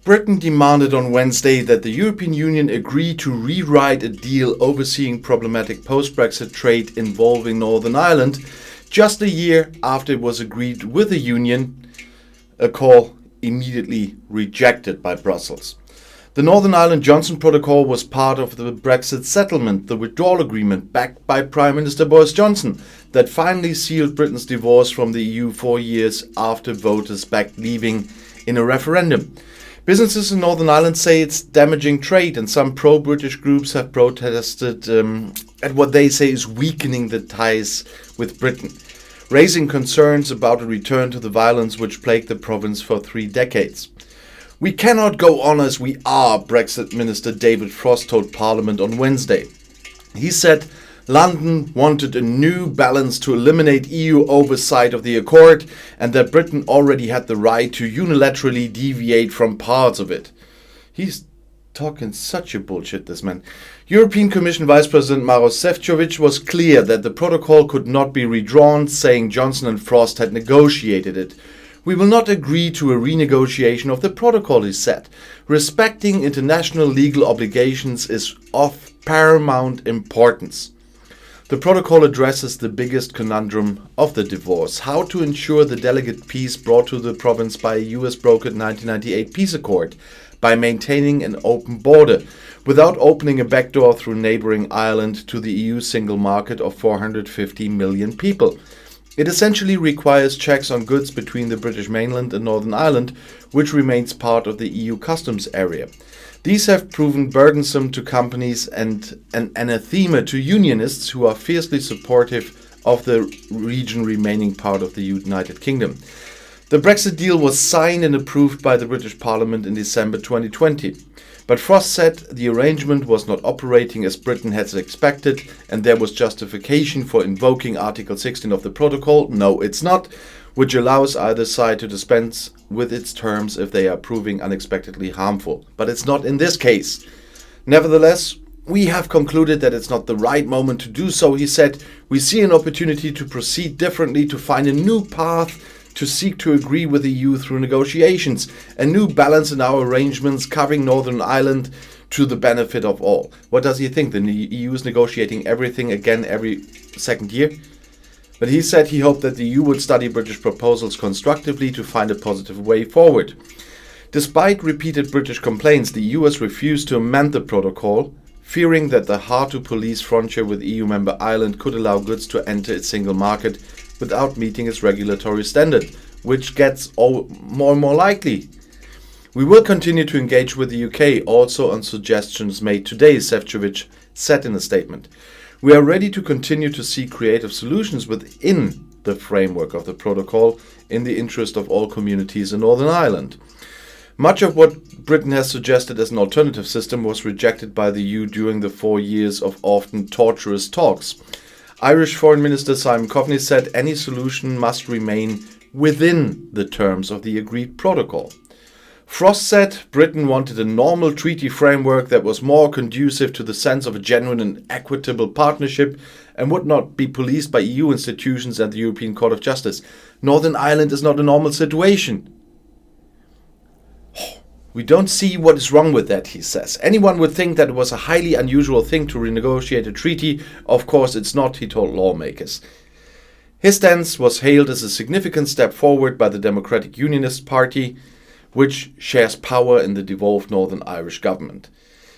Britain demanded on Wednesday that the European Union agree to rewrite a deal overseeing problematic post-Brexit trade involving Northern Ireland, just a year after it was agreed with the Union, a call immediately rejected by Brussels. The Northern Ireland Johnson Protocol was part of the Brexit settlement, the withdrawal agreement backed by Prime Minister Boris Johnson, that finally sealed Britain's divorce from the EU 4 years after voters backed leaving in a referendum. Businesses in Northern Ireland say it's damaging trade, and some pro-British groups have protested at what they say is weakening the ties with Britain, raising concerns about a return to the violence which plagued the province for 3 decades. "We cannot go on as we are," Brexit Minister David Frost told Parliament on Wednesday. He said London wanted a new balance to eliminate EU oversight of the accord, and that Britain already had the right to unilaterally deviate from parts of it. He's talking such a bullshit, this man. European Commission Vice President Maroš Šefčovič was clear that the protocol could not be redrawn, saying Johnson and Frost had negotiated it. "We will not agree to a renegotiation of the protocol," he said. "Respecting international legal obligations is of paramount importance." The protocol addresses the biggest conundrum of the divorce: how to ensure the delicate peace brought to the province by a US brokered 1998 peace accord, by maintaining an open border, without opening a backdoor through neighbouring Ireland to the EU single market of 450 million people. It essentially requires checks on goods between the British mainland and Northern Ireland, which remains part of the EU customs area. These have proven burdensome to companies and an anathema to unionists who are fiercely supportive of the region remaining part of the United Kingdom. The Brexit deal was signed and approved by the British Parliament in December 2020. But Frost said the arrangement was not operating as Britain had expected, and there was justification for invoking Article 16 of the protocol. No, it's not, which allows either side to dispense with its terms if they are proving unexpectedly harmful. But it's not in this case. Nevertheless, we have concluded that it's not the right moment to do so, he said. We see an opportunity to proceed differently, to find a new path, to seek to agree with the EU through negotiations, a new balance in our arrangements covering Northern Ireland to the benefit of all. What does he think? The EU is negotiating everything again every second year? But he said he hoped that the EU would study British proposals constructively to find a positive way forward. Despite repeated British complaints, the EU has refused to amend the protocol, fearing that the hard-to-police frontier with EU member Ireland could allow goods to enter its single market without meeting its regulatory standard, which gets more and more likely. "We will continue to engage with the UK also on suggestions made today," Šefčovič said in a statement. "We are ready to continue to seek creative solutions within the framework of the protocol in the interest of all communities in Northern Ireland." Much of what Britain has suggested as an alternative system was rejected by the EU during the 4 years of often torturous talks. Irish Foreign Minister Simon Coveney said any solution must remain within the terms of the agreed protocol. Frost said Britain wanted a normal treaty framework that was more conducive to the sense of a genuine and equitable partnership and would not be policed by EU institutions and the European Court of Justice. Northern Ireland is not a normal situation. "We don't see what is wrong with that," he says. "Anyone would think that it was a highly unusual thing to renegotiate a treaty. Of course it's not," he told lawmakers. His stance was hailed as a significant step forward by the Democratic Unionist Party, which shares power in the devolved Northern Irish government.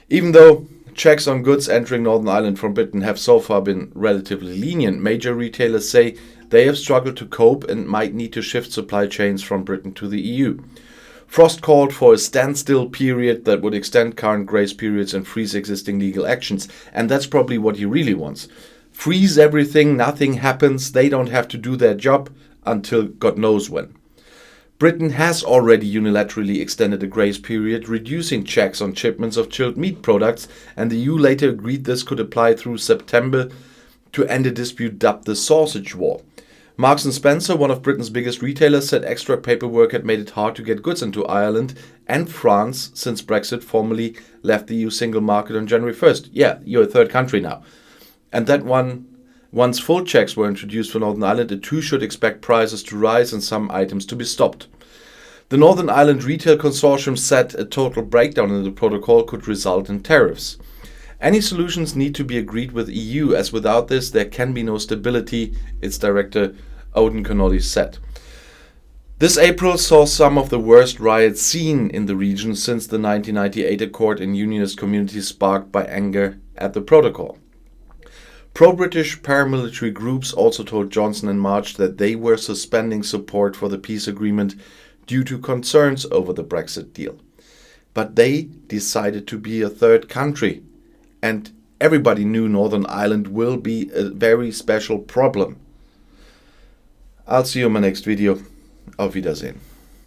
Even though checks on goods entering Northern Ireland from Britain have so far been relatively lenient, major retailers say they have struggled to cope and might need to shift supply chains from Britain to the EU. Frost called for a standstill period that would extend current grace periods and freeze existing legal actions. And that's probably what he really wants. Freeze everything, nothing happens, they don't have to do their job until God knows when. Britain has already unilaterally extended a grace period, reducing checks on shipments of chilled meat products, and the EU later agreed this could apply through September to end a dispute dubbed the Sausage War. Marks & Spencer, one of Britain's biggest retailers, said extra paperwork had made it hard to get goods into Ireland and France since Brexit formally left the EU single market on January 1st. Yeah, you're a third country now. And that once full checks were introduced for Northern Ireland, it too should expect prices to rise and some items to be stopped. The Northern Ireland Retail Consortium said a total breakdown in the protocol could result in tariffs. Any solutions need to be agreed with EU, as without this there can be no stability, its director Odin Connolly said. This April saw some of the worst riots seen in the region since the 1998 accord in unionist communities, sparked by anger at the protocol. Pro-British paramilitary groups also told Johnson in March that they were suspending support for the peace agreement due to concerns over the Brexit deal. But they decided to be a third country, and everybody knew Northern Ireland will be a very special problem. I'll see you in my next video. Auf Wiedersehen.